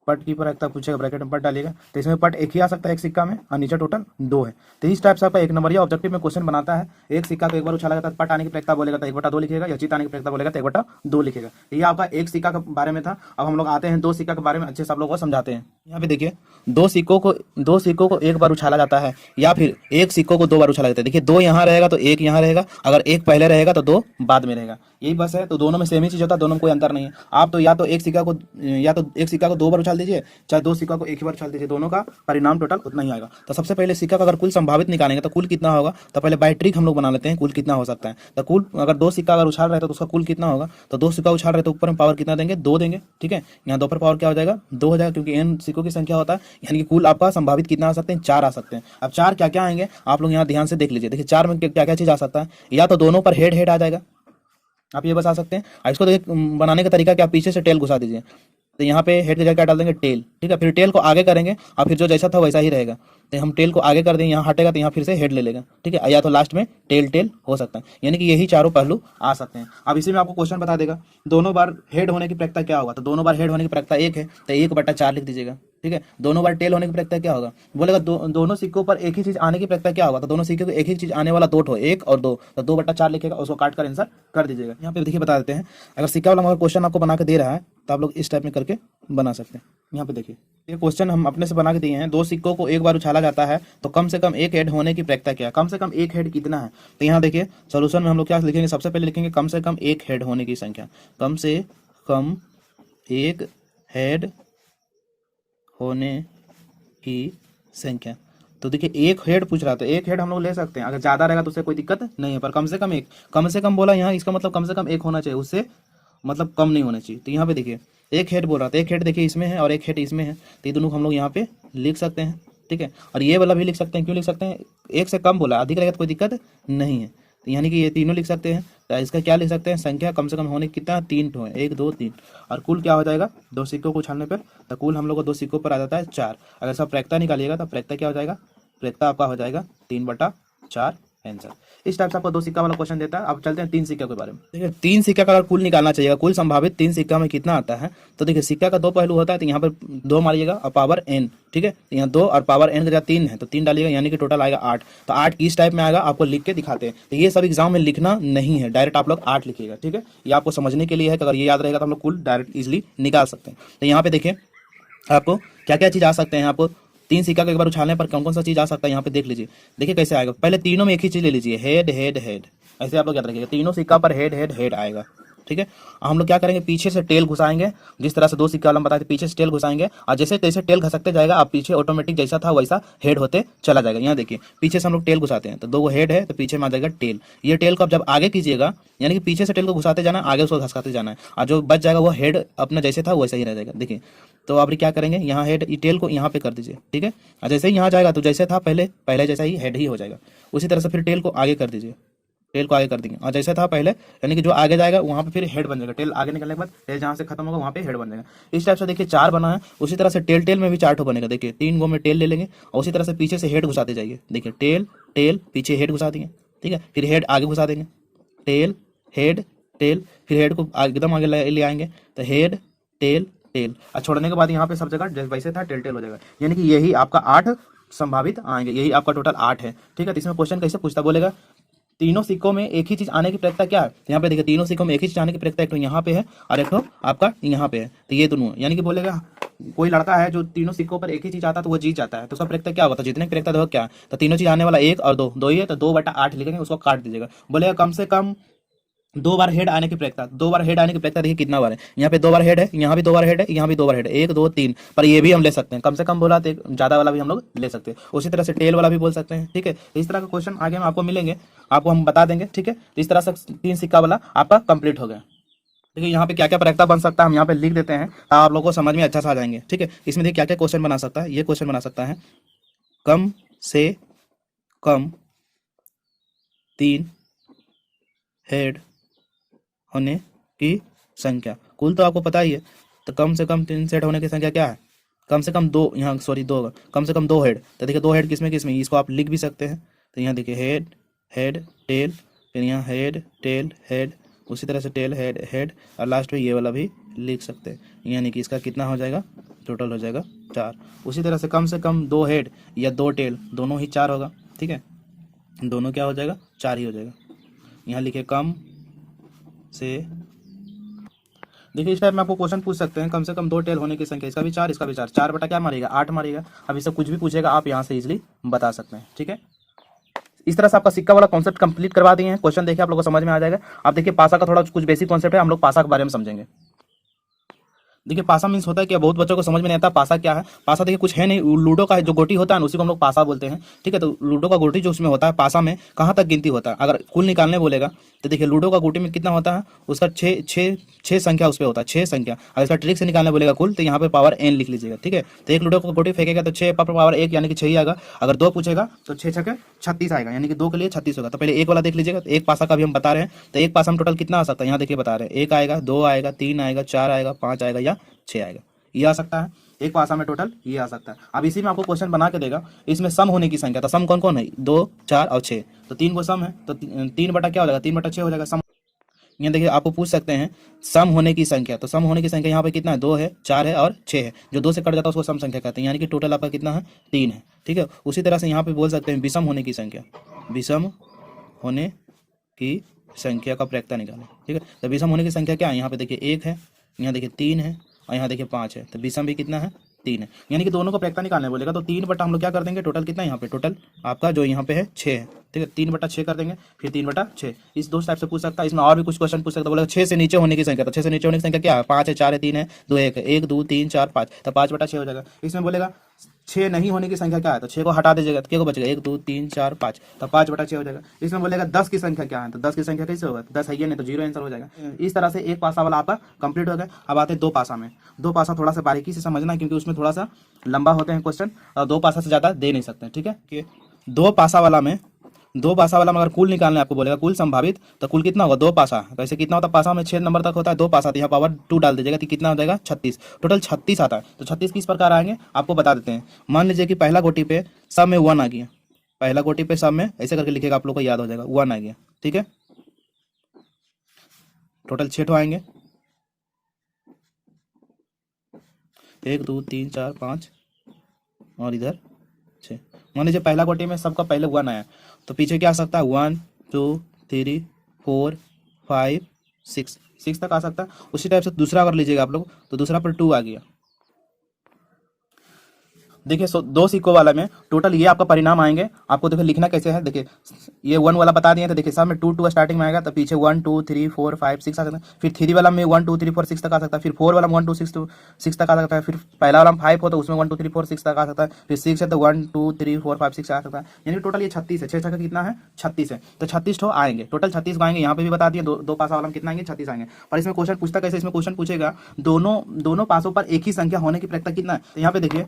S1: पट की प्रैक्ता पूछेगा, ब्रैकेट में पट डालिएगा, तो इसमें पट एक ही आ सकता है एक सिक्का में, और नीचे टोटल 2 है। तो इस टाइप से आपका 1 नंबर ऑब्जेक्टिव में क्वेश्चन बनाता है। एक सिक्का को एक बार उछाला जाता है, पट आने की प्रैक्ता बोलेगा तो 1/2 लिखेगा, या चित्त आने की प्रैक्ता बोलेगा तो 1/2 लिखेगा। तो ये आपका एक सिक्का के बारे में था। अब हम लोग आते हैं 2 सिक्का के बारे में, अच्छे से आप लोगों को समझाते हैं। यहाँ पे देखिए 2 सिक्कों को एक बार उछाला जाता है, या फिर एक सिक्कों को 2 बार उछाला जाता है। देखिए 2 यहाँ रहेगा तो 1 यहाँ रहेगा, अगर 1 पहले रहेगा तो 2 बाद में रहेगा, यही बस है। तो दोनों में सेम ही चीज होता है, दोनों में कोई अंतर नहीं है। आप तो या तो एक सिक्का को 2 बार उछाल दीजिए, चाहे 2 सिक्का को एक ही बार उछाल दीजिए, दोनों का परिणाम टोटल उतना ही आएगा। तो सबसे पहले सिक्का का अगर कुल संभावित निकालेंगे तो कुल कितना होगा, तो पहले बाय ट्रिक हम लोग बना लेते हैं कुल कितना हो सकता है। तो कुल अगर 2 सिक्का अगर उछाल रहे तो उसका कुल कितना होगा, तो 2 सिक्का उछाल रहे तो ऊपर में पावर कितना देंगे 2 देंगे, ठीक है। यहाँ 2 पर पावर क्या हो जाएगा 2 हो जाएगा, क्योंकि n सिक्कों की संख्या होता है, यानी कि कुल आपका संभावित कितना आ सकते हैं 4 आ सकते हैं। अब 4 क्या क्या आएंगे आप लोग यहाँ ध्यान से देख लीजिए। देखिए 4 में क्या क्या चीज आ सकता है, या तो दोनों पर हेड हेड आ जाएगा, आप ये बता सकते हैं। और इसको देखिए बनाने का तरीका क्या, पीछे से टेल घुसा दीजिए, तो यहाँ पे हेड की जगह क्या डाल देंगे टेल, ठीक है। फिर टेल को आगे करेंगे और फिर जो जैसा था वैसा ही रहेगा। तो हम टेल को आगे कर देंगे, यहाँ हटेगा तो यहाँ फिर से हेड ले लेगा, ठीक है। या तो लास्ट में टेल हो सकता है, यानी कि यही चारों पहलू आ सकते हैं। अब इसी में आपको क्वेश्चन बता देगा दोनों बार हेड होने की प्रैक्टिस क्या होगा, तो दोनों बार हेड होने की प्रैक्टिस 1 है तो 1/4 लिख दीजिएगा, ठीक है। दोनों बार टेल होने की प्रैक्टिस क्या होगा, बोलेगा दोनों सिक्कों पर एक ही चीज आने की प्रैक्टिस क्या होगा, तो दोनों सिक्कों को एक ही चीज आने वाला 2 1 और 2, तो 2/4 लिखेगा, उसको काट कर आंसर कर दीजिएगा। यहाँ पे देखिए बता देते हैं, अगर सिक्का वाला अगर क्वेश्चन आपको बना के दे रहा है तो आप लोग इस टाइप में करके बना सकते हैं। यहाँ पे देखिए ये क्वेश्चन हम अपने से बना के दिए हैं। 2 सिक्कों को एक बार उछाला जाता है तो कम से कम एक हेड होने की प्रैक्टिस क्या है, कम से कम एक हेड कितना है। तो यहाँ देखिए सोल्यूशन में हम लोग क्या लिखेंगे, सबसे पहले लिखेंगे कम से कम एक हेड होने की संख्या, कम से कम एक हेड होने की संख्या। तो देखिए एक हेड पूछ रहा था, एक हेड हम लोग ले सकते हैं, अगर ज्यादा रहेगा तो उससे कोई दिक्कत नहीं है, पर कम से कम एक, कम से कम बोला यहाँ, इसका मतलब कम से कम एक होना चाहिए, उससे मतलब कम नहीं होना चाहिए। तो यहाँ पे देखिए एक हेड बोल रहा था, एक हेड देखिए इसमें है और एक हेड इसमें है, तो ये दोनों हम लोग यहाँ पे लिख सकते हैं, ठीक है। और ये वाला भी लिख सकते हैं, क्यों लिख सकते हैं, एक से कम बोला, अधिक रहेगा तो कोई दिक्कत नहीं है, तो यानी कि ये तीनों लिख सकते हैं। तो इसका क्या लिख सकते हैं, संख्या कम से कम होने कितना 3 ठो है, 1 2 3, और कुल क्या हो जाएगा 2 सिक्कों को उछालने पर, तो कुल हम लोग को 2 सिक्कों पर आ जाता है 4। अगर सब प्रैक्टिस निकालिएगा तो प्रैक्टिस क्या हो जाएगा, प्रैक्टिस आपका हो जाएगा 3/4 आंसर। इस टाइप से आपको 2 सिक्का वाला क्वेश्चन देता है। अब चलते हैं 3 सिक्का के बारे में। देखिए 3 सिक्का का अगर कुल निकालना चाहिए, कुल संभावित 3 सिक्का में कितना आता है, तो देखिए सिक्का का 2 पहलू होता है, तो यहाँ पर 2 मारिएगा और पावर n, ठीक है। तो यहाँ 2 और पावर n का जगह 3 है तो 3 डालिएगा, यानी कि टोटल आएगा 8। तो 8 किस टाइप में आएगा आपको लिख के दिखाते हैं। तो ये सब एग्जाम में लिखना नहीं है, डायरेक्ट आप लोग 8 लिखिएगा, ठीक है। ये आपको समझने के लिए है कि अगर ये याद रहेगा तो हम लोग कुल डायरेक्ट इजिली निकाल सकते हैं। तो यहाँ पे देखिए आपको क्या क्या चीज आ सकते हैं, आपको 3 सिक्का को एक बार उछालने पर कौन कौन सा चीज आ सकता है यहाँ पे देख लीजिए। देखिए कैसे आएगा, पहले तीनों में एक ही चीज ले लीजिए, हेड हेड हेड, ऐसे आप लोग याद रखिएगा, तीनों सिक्का पर हेड हेड हेड आएगा, ठीक है। हम लोग क्या करेंगे, पीछे से टेल घुसाएंगे, जिस तरह से 2 सिक्का वाला हम बताए थे, पीछे से टेल घुसाएंगे, और जैसे जैसे टेल घसकते जाएगा आप पीछे ऑटोमेटिक जैसा था वैसा हेड होते चला जाएगा। यहाँ देखिए पीछे से हम लोग टेल घुसाते हैं तो 2 हेड है तो पीछे में आ जाएगा टेल। ये टेल को आप जब आगे कीजिएगा, यानी कि पीछे से टेल को घुसाते जाना है, आगे उसको घसकाते जाना है, और जो बच जाएगा वो हेड अपना जैसे था वैसा ही रह जाएगा। देखिए तो आप क्या करेंगे, यहाँ हेड टेल को यहाँ पे कर दीजिए, ठीक है। और जैसे ही यहाँ जाएगा तो जैसे था पहले जैसा ही हेड ही हो जाएगा। उसी तरह से फिर टेल को आगे कर दीजिए, टेल को आगे कर देंगे, और जैसे था पहले, यानी कि जो आगे जाएगा वहां पे फिर हेड बन जाएगा। टेल आगे निकलने के बाद टेल जहां से खत्म होगा वहां पे हेड बन जाएगा। इस टाइप से देखिए 4 बना है। उसी तरह से टेल में भी 4 ठो बनेगा। देखिए 3 गो में टेल ले लेंगे और उसी तरह से पीछे से हेड घुसाते जाइए। देखिए टेल पीछे हेड घुसा देंगे, ठीक है। फिर हेड आगे घुसा देंगे, टेल हेड टेल, फिर हेड को एकदम आगे ले आएंगे तो हेड टेल टेल, और छोड़ने के बाद यहाँ पे सब जगह वैसे था टेल हो जाएगा। यानी कि यही आपका 8 संभावित आएंगे, यही आपका टोटल 8 है, ठीक है। तो इसमें क्वेश्चन कैसे पूछता, बोलेगा तीनों सिक्कों में एक ही चीज आने की प्रयत्ता क्या है, तो यहाँ पे देखिए तीनों सिक्कों में एक ही चीज आने की प्रयत्ता एक तो यहाँ पे है और एक तो आपका यहाँ पे है, तो ये दोनों यानी कि बोलेगा कोई लड़का है जो तीनों सिक्कों पर एक ही चीज आता है तो वो जीत जाता है, तो उसका प्रयत्ता क्या होगा, तो जितने प्रयत्ता देखो क्या है, तो तीनों चीज आने वाला एक और दो, दो ही है तो 2/8 लिखेंगे, उसको काट दीजिएगा। बोलेगा कम से कम 2 बार हेड आने की प्रयत्ता, 2 बार हेड आने की प्रयत्ता देखिए कितना बार है, यहाँ पे 2 बार हेड है, यहाँ भी 2 बार हेड है, यहाँ भी 2 बार हेड है, 1 2 3, पर ये भी हम ले सकते हैं, कम से कम बोला तो ज्यादा वाला भी हम लोग ले सकते हैं, उसी तरह से टेल वाला भी बोल सकते हैं। ठीक है, इस तरह का क्वेश्चन आगे में आपको मिलेंगे, आपको हम बता देंगे। ठीक है, इस तरह से 3 सिक्का वाला आपका कंप्लीट हो गया। देखिए यहाँ पे क्या क्या प्रयत्ता बन सकता है हम यहाँ पे लिख देते हैं, आप लोगों को समझ में अच्छा से आ जाएंगे। ठीक है, इसमें देखिए क्या क्या क्वेश्चन बना सकता है, ये क्वेश्चन बना सकता है कम से कम 3 हेड होने की संख्या, कुल तो आपको पता ही है, तो कम से कम 3 सेट होने की संख्या क्या है, कम से कम 2, यहाँ सॉरी 2, कम से कम 2 हेड, तो देखिए 2 हेड किसमें किसमें, इसको आप लिख भी सकते हैं, तो यहाँ देखिए हेड हेड टेल, फिर यहाँ हेड टेल हेड, उसी तरह से टेल हेड हेड, और लास्ट में ये वाला भी लिख सकते हैं, यानी कि इसका कितना हो जाएगा, टोटल हो जाएगा 4। उसी तरह से कम 2 हेड या 2 टेल दोनों ही 4 होगा। ठीक है, दोनों क्या हो जाएगा, 4 ही हो जाएगा। यहाँ लिखे कम से, देखिए इस टाइप में आपको क्वेश्चन पूछ सकते हैं, कम से कम 2 टेल होने की संख्या, इसका भी 4 इसका भी 4, 4 बटा क्या मारेगा, 8 मारेगा। अब इससे कुछ भी पूछेगा आप यहाँ से इजीली बता सकते हैं। ठीक है, इस तरह से आपका सिक्का वाला कॉन्सेप्ट कंप्लीट करवा दिए हैं। क्वेश्चन देखिए आप लोगों को समझ में आ जाएगा। आप देखिए पासा का थोड़ा कुछ बेसिक कॉन्सेप्ट है, हम लोग पासा के बारे में समझेंगे। देखिए पासा मीन्स होता है कि बहुत बच्चों को समझ में नहीं आता पासा क्या है। पासा देखिए कुछ है नहीं, लूडो का जो गोटी होता है उसी को हम लोग पासा बोलते हैं। ठीक है, तो लूडो का गोटी जो उसमें होता है, पासा में कहाँ तक गिनती होता है, अगर कुल निकालने बोलेगा तो देखिए लूडो का गोटी में कितना होता है, उसका छः संख्या उस पर होता है, 6 संख्या। अगर इसका ट्रिक से निकालने बोलेगा कुल, तो यहाँ पे पावर n लिख लीजिएगा। ठीक है, तो एक लूडो का गोटी फेंकेगा तो 6 पर पावर 1 यानी कि 6 ही आएगा। अगर 2 पूछेगा तो 6 छक्के 36 आएगा, यानी कि 2 के लिए 36 होगा। तो पहले एक वाला देख लीजिएगा, तो एक पासा का भी हम बता रहे हैं, तो एक पासा में टोटल कितना आ सकता है, यहाँ देखिए बता रहे हैं, 1 आएगा, 2 आएगा, 3 आएगा, 4 आएगा, 5 आएगा या 6 आएगा, ये आ सकता है। एक पासा में टोटल ये आ सकता है। अब इसी में आपको क्वेश्चन बना के देगा, इसमें सम होने की संख्या, तो सम कौन कौन है, 2 4 और 6, तो 3 को सम है, तो 3 बटा क्या हो जाएगा, 3 बटा 6 हो जाएगा सम। यहाँ देखिए आपको पूछ सकते हैं सम होने की संख्या, तो सम होने की संख्या यहाँ पे कितना है, 2 है, 4 है और 6 है, जो 2 से कट जाता है उसको सम संख्या कहते हैं, यानी कि टोटल आपका कितना है, 3 है। ठीक है, उसी तरह से यहाँ पे बोल सकते हैं विषम होने की संख्या, विषम होने की संख्या का प्रयत्ता निकालें। ठीक है, तो विषम होने की संख्या क्या है, यहाँ पे देखिए 1 है, यहाँ देखिए 3 है और यहाँ देखिए 5 है, तो विषम भी कितना है, 3 है, यानी कि दोनों को प्रयत्ता निकालने बोलेगा तो 3 बटा हम लोग क्या कर देंगे, टोटल कितना है यहाँ पे, टोटल आपका जो यहाँ पे है 6 है। ठीक है, 3 बटा 6 कर देंगे, फिर 3 बटा 6, इस दो टाइप से पूछ सकता है। इसमें और भी कुछ क्वेश्चन पूछ सकता है, बोलेगा 6 से नीचे होने की संख्या, तो 6 से नीचे होने की संख्या क्या है, 5 है, 4 है, 3 है, 2 1 है, 1 2 3 4 5, तो 5 बटा 6 हो जाएगा। इसमें बोलेगा 6 नहीं होने की संख्या क्या है, तो 6 को हटा दीजिएगा, तो क्या को बचेगा, 1 2 3 4 5, तो 5 बटा 6 हो जाएगा। इसमें बोलेगा 10 की संख्या क्या है, तो 10 की संख्या कैसे होगा, 10 है ही नहीं तो 0 आंसर हो जाएगा। इस तरह से एक पासा वाला आपका कंप्लीट हो गया। अब आते हैं 2 पासा में। 2 पासा थोड़ा सा बारीकी से समझना, क्योंकि उसमें थोड़ा सा लंबा होते हैं क्वेश्चन, और 2 पासा से ज्यादा दे नहीं सकते। ठीक है, कि 2 पासा वाला में अगर कुल निकालना है आपको बोलेगा, कुल संभावित, तो कुल कितना होगा, 2 पासा, वैसे कितना होता है, पासा में 6 नंबर तक होता है, 2 पासा, तो यहाँ पावर 2 डाल दीजिएगा, तो कितना हो जाएगा, 36, टोटल 36 आता है। तो 36 किस प्रकार आएंगे आपको बता देते हैं। मान लीजिए कि पहला गोटी पे सब में 1 आ गया, पहला गोटी पे सब में ऐसे करके लिखेगा, आप लोग को याद हो जाएगा, 1 आ गया। ठीक है, टोटल 6 ठो आएंगे, 1 2 3 4 5 और इधर 6। मान लीजिए पहला गोटी में सबका पहले 1 आया, तो पीछे क्या आ सकता है, 1 2 3 4 5 6 तक आ सकता है। उसी टाइप से दूसरा अगर लीजिएगा आप लोग, तो दूसरा पर 2 आ गया। देखिए 2 सिक्कों वाला में टोटल ये आपका परिणाम आएंगे। आपको देखिए लिखना कैसे है, देखिए ये 1 वाला बता दिए, तो देखिए सब में 2 2 स्टार्टिंग में आएगा, तो पीछे 1 2 3 4 5 6 आ सकता है। फिर 3 वाला में 1 2 3 4 6 तक आ सकता है। फिर 4 वाला में 1 2 6 तक आ सकता है। फिर पहला वाला में 5 हो तो उसमें 1 2 3 4 6 तक आ सकता है। फिर 6 है तो 1 2 3 4 5 6 आ सकता है। यानी टोटल ये 36 है। 6 छक्का कितना है, 36 है, तो 36 ठो आएंगे, टोटल 36 आएंगे। यहाँ पे भी बता दिए, दो पासा वाला में कितना आएंगे, 36 आएंगे। पर इसमें क्वेश्चन पूछता कैसे, इसमें क्वेश्चन पूछेगा दोनों पासों पर एक ही संख्या होने की प्रयत्ता कितना है। तो यहाँ पे देखिए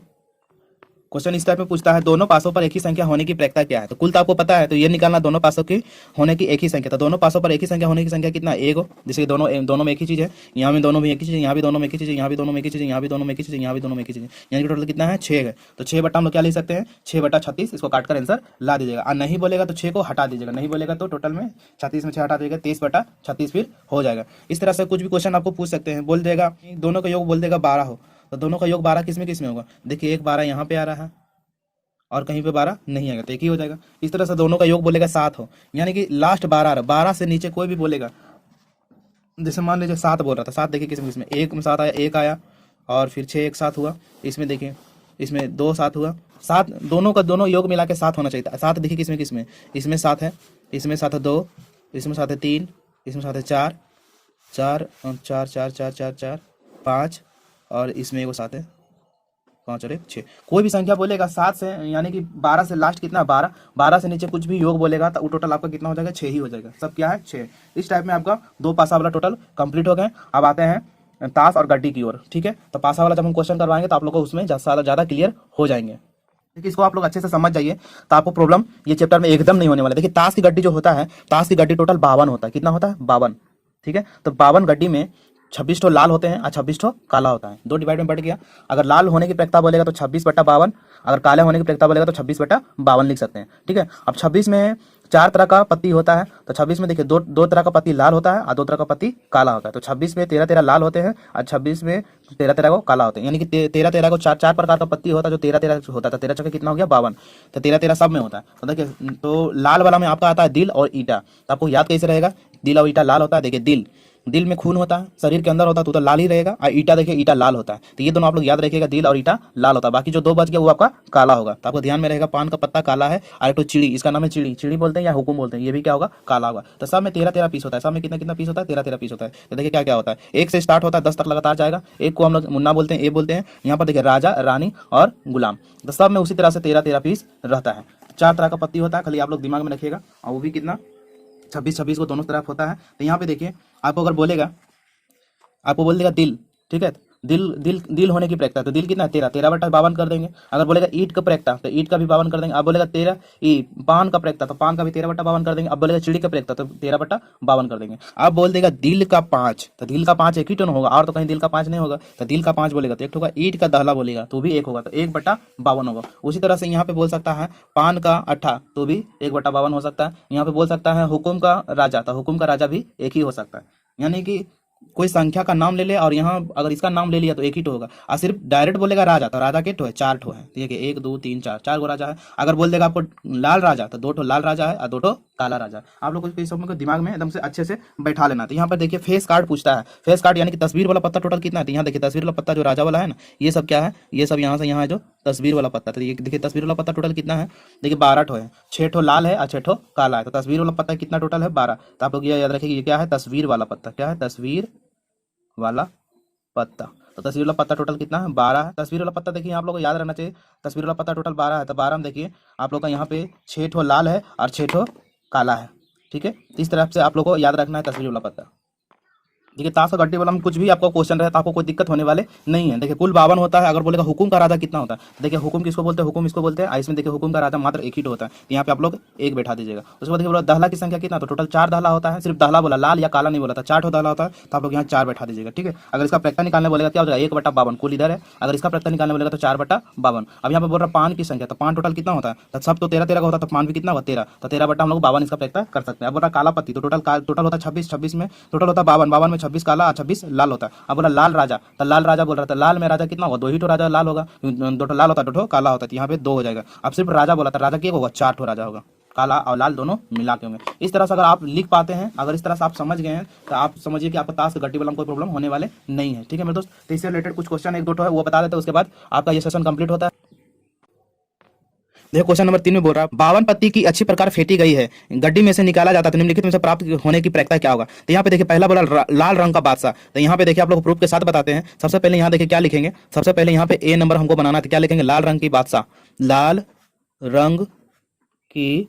S1: क्वेश्चन इस टाइप में पूछता है, दोनों पासों पर एक ही संख्या होने की प्रयत्ता क्या है। तो कुल तो आपको पता है, तो ये निकालना दोनों पासों की होने की एक ही संख्या। तो दोनों पासों पर एक ही संख्या होने की संख्या कितना है, 1, जैसे दोनों में एक ही चीज है, यहाँ में दोनों में एक ही चीज है, यहाँ भी दोनों में एक ही चीज है, यहाँ भी दोनों में एक ही चीज है, यहाँ भी दोनों में एक ही चीज है, यहाँ भी दोनों में एक ही चीज है। यानी कि टोटल कितना है, 6 है। तो 6 बटा हम लोग क्या लिख सकते हैं, 6 बटा 36, इसको काटकर आंसर ला दीजिएगा। और नहीं बोलेगा तो 6 को हटा दीजिएगा, नहीं बोलेगा तो टोटल में 36 में 6 हटा दीजिएगा, 23 बटा 36 फिर हो जाएगा। इस तरह से कुछ भी क्वेश्चन आपको पूछ सकते हैं। बोल देगा दोनों का योग बोल देगा 12 हो, तो दोनों का योग 12 किस में होगा। देखिए एक 12 यहाँ पे आ रहा है और कहीं पे 12 नहीं आएगा तो एक ही हो जाएगा। इस तरह से दोनों का योग बोलेगा 7 हो, यानी कि लास्ट 12 आ रहा, 12 से नीचे कोई भी बोलेगा। जैसे मान लीजिए 7 बोल रहा था, 7 देखिए किसमें किसमें, एक में 7 आया, एक आया, और फिर 6 एक साथ हुआ, इसमें देखिए इसमें 2 साथ हुआ, 7 दोनों का दोनों योग मिला के 7 होना चाहिए था। 7 देखिए किसमें किसमें, इसमें 7 है, इसमें 7 है 2, इसमें 7 है 3, इसमें 7 है 4, 4 4 4 4 4 4 5, और इसमें एगो 7 है, 5 और 1 6। कोई भी संख्या बोलेगा 7 से, यानी कि 12 से लास्ट कितना, 12, 12 से नीचे कुछ भी योग बोलेगा तो वो टोटल आपका कितना हो जाएगा, 6 ही हो जाएगा। सब क्या है, 6। इस टाइप में आपका 2 पासा वाला टोटल कंप्लीट हो गए। अब आते हैं ताश और गड्डी की ओर, ठीक है। तो पासा वाला जब हम क्वेश्चन करवाएंगे तो आप लोग को उसमें ज़्यादा क्लियर हो जाएंगे। देखिए इसको आप लोग अच्छे से समझ जाइए तो आपको प्रॉब्लम ये चैप्टर में एकदम नहीं होने वाला। देखिए ताश की गड्डी जो होता है, ताश की गड्डी टोटल 52 होता है। कितना होता है, 52, ठीक है। तो 52 गड्डी में 26 ठो लाल होते हैं और 26 ठो काला होता है। 2 डिवाइड में बढ़ गया। अगर लाल होने की प्रक्रिया बोलेगा तो 26/52, अगर काले होने की प्रक्रिया बोलेगा तो 26/52 लिख सकते हैं, ठीक है। अब 26 में 4 तरह का पत्ती होता है, तो 26 में देखिए दो तरह का पत्ती लाल होता है और 2 तरह का पत्ती काला होता है। तो 26 में 13 लाल होते हैं और 26 में 13 को काला होते हैं, यानी कि 13 को 4 प्रकार का पत्ती होता है, जो 13 होता है। 13 चौके कितना हो गया, 52। तो 13 सब में होता है। तो देखिए तो लाल वाला में आपका आता है दिल और ईटा। तो आपको याद कैसे रहेगा, दिल और ईटा लाल होता है। देखिए दिल में खून होता है, शरीर के अंदर होता है तो लाल ही रहेगा, और ईटा देखिए ईटा लाल होता है। तो ये दोनों आप लोग याद रखिएगा, दिल और ईटा लाल होता है। बाकी जो 2 बच गया वो आपका काला होगा। तो आपको ध्यान में रहेगा, पान का पत्ता काला है, और एक तो चिड़ी, इसका नाम है चिड़ी बोलते हैं या हुकुम बोलते हैं, ये भी क्या होगा, काला होगा। तो सब में 13 पीस होता है। सब में कितना पीस होता है, 13 पीस होता है। तो देखिए क्या होता है, 1 से स्टार्ट होता है, 10 तक लगातार जाएगा। एक को हम लोग मुन्ना बोलते हैं, ए बोलते हैं। यहाँ पर देखिए राजा, रानी और गुलाम। तो सब में उसी तरह से 13 पीस रहता है। 4 तरह का पत्ती होता है, खाली आप लोग दिमाग में रखिएगा। और वो भी कितना, 26 को दोनों तरफ होता है। तो यहाँ पे देखिए आपको अगर बोलेगा, आपको बोल देगा दिल, ठीक है। दिल होने की प्रक्रिया, तो दिल कितना है, 13/52 कर देंगे। अगर बोलेगा ईट का प्रक्रिया तो ईट का भी 52 कर देंगे। अब बोलेगा 13 पान का प्रक्रिया तो पान का भी 13/52 कर देंगे। अब बोलेगा चिड़ी का प्रक्रिया तो 13/52 कर देंगे। अब बोल देगा दिल का 5, तो दिल का 5 एक ही टन होगा, और तो कहीं दिल का 5 नहीं होगा। तो दिल का 5 बोलेगा तो एक होगा, ईट का दहला बोलेगा तो भी 1 होगा, तो 1/52 होगा। उसी तरह से यहाँ पे बोल सकता है पान का 8 तो भी 1/52 हो सकता है। यहाँ पे बोल सकता है हुकुम का राजा, तो हुकुम का राजा भी 1 ही हो सकता है। यानी कि कोई संख्या का नाम ले ले और यहाँ अगर इसका नाम ले लिया तो 1 ही ठो होगा। और सिर्फ डायरेक्ट बोलेगा राजा, तो राजा के ठो है, 4 ठो है। ठीक है, 1 2 3 4 गो राजा है। अगर बोल देगा आपको लाल राजा तो 2 ठो लाल राजा है और 2 ठो काला राजा। आप लोग को सब दिमाग में एकदम से अच्छे से बैठा लेना। तो यहाँ पर देखिए फेस कार्ड पूछता है। फेस कार्ड यानी कि तस्वीर वाला पत्ता टोटल कितना है। तो यहाँ देखिए तस्वीर वाला पत्ता जो राजा वाला है ना, ये सब क्या है, ये सब यहाँ से यहाँ है जो तस्वीर वाला पत्ता। तो ये देखिए तस्वीर वाला पत्ता टोटल कितना है, देखिए 12 ठो है, 6 ठो लाल है और 6 ठो काला है। तो तस्वीर वाला पत्ता कितना टोटल है, 12। तो आप लोग ये याद रखिए ये क्या है, तस्वीर वाला पत्ता। क्या है, तस्वीर वाला पत्ता। तो तस्वीर वाला पत्ता टोटल कितना है, 12 है। तस्वीर वाला पत्ता देखिए आप लोग को याद रहना चाहिए, तस्वीर वाला पत्ता टोटल 12 है। तो 12 में देखिए आप लोग का यहाँ पे 6 ठो लाल है और 6 ठो काला है। ठीक है, इस तरह से आप लोग को याद रखना है तस्वीर वाला पत्ता। देखिए ताश और गड्डी वाला में कुछ भी आपको क्वेश्चन रहे तो आपको कोई दिक्कत होने वाले नहीं है। देखिए कुल 52 होता है। अगर बोलेगा हुकुम का राजा कितना होता है, देखिए हुकुम किसको बोलते हैं, हुकुम इसको बोलते हैं। इसमें देखिए हुकुम का राजा मात्र 1 ही होता है, तो यहाँ पे आप लोग 1 बैठा दीजिएगा। उसके बाद देखिए बोला दहला की संख्या कितना, तो टोटल 4 दहला होता है। सिर्फ दहला बोला, लाल या काला नहीं बोला था, 4 ठो दहला होता है। तो आप लोग यहाँ 4 बैठा दीजिएगा। ठीक है, अगर इसका प्रक्रिया निकालने बोलेगा क्या हो जाएगा, 1/52 कुल इधर है। अगर इसका प्रक्रिया निकालने बोलेगा तो 4/52। अब यहाँ पे बोल रहा पान की संख्या, तो पान टोटल कितना होता है, तो सब तो 13 का होता है, तो पान भी कितना होगा 13। तो 13 हम लोग 52 इसका प्रक्रिया कर सकते हैं। अब बोल रहा काला पत्ती, तो टोटल होता है 26, 26 में टोटल होता है 52 में 26 काला और 26 लाल होता है। अब बोला लाल राजा, तो लाल राजा बोल रहा था, लाल में राजा कितना होगा, 2 ही ठो राजा लाल होगा, 2 ठो लाल होता है 2 ठो काला होता है। यहाँ पे 2 हो जाएगा। अब सिर्फ राजा बोला था, राजा क्या होगा, 4 ठो राजा होगा, काला और लाल दोनों मिला के होंगे। इस तरह से अगर आप लिख पाते हैं, अगर इस तरह से आप समझ गए हैं तो आप समझिए कि आपका ताश गड्डी वाला में कोई प्रॉब्लम होने वाले नहीं है। ठीक है मेरे दोस्त, तो इससे रिलेटेड कुछ क्वेश्चन 1-2 है वो बता देते हैं, उसके बाद आपका ये सेशन कंप्लीट होता है। देखो क्वेश्चन नंबर 3 में बोल रहा है 52 पत्ती की अच्छी प्रकार फेंटी गई है, गड्डी में से निकाला जाता है तो निम्नलिखित में से प्राप्त होने की प्रक्रिया क्या होगा। तो यहाँ पे देखिए पहला बोला लाल रंग का बादशाह। तो यहाँ पे देखिए आप लोग प्रूफ के साथ बताते हैं। सबसे पहले यहाँ देखिए क्या लिखेंगे, सबसे पहले यहाँ पे ए नंबर हमको बनाना था, क्या लिखेंगे, लाल रंग की बादशाह, लाल रंग की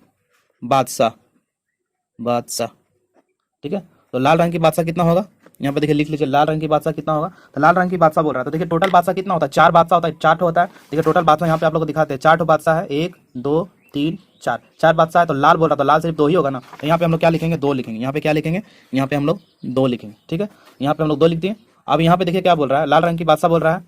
S1: बादशाह, बादशाह। ठीक है, तो लाल रंग की बादशाह कितना होगा, यहाँ पे देखिए लिख लीजिए लाल रंग की बादशाह कितना होगा। तो लाल रंग की बादशाह बोल रहा है, तो देखिए टोटल बादशाह कितना होता है, 4 बादशाह होता है, 4 होता है। देखिए टोटल बादशाह यहाँ पे आप लोग को दिखाते हैं, 4 बादशाह है, 1 2 3 4 बादशाह है। तो लाल बोल रहा था, लाल सिर्फ 2 ही होगा ना, तो यहाँ पे हम लोग क्या लिखेंगे, 2 लिखेंगे। यहाँ पे क्या लिखेंगे, यहाँ पे हम लोग 2 लिखेंगे। ठीक है, यहाँ पे हम लोग 2 लिख दिए। अब यहाँ पे देखिए क्या बोल रहा है, लाल रंग की बादशाह बोल रहा है,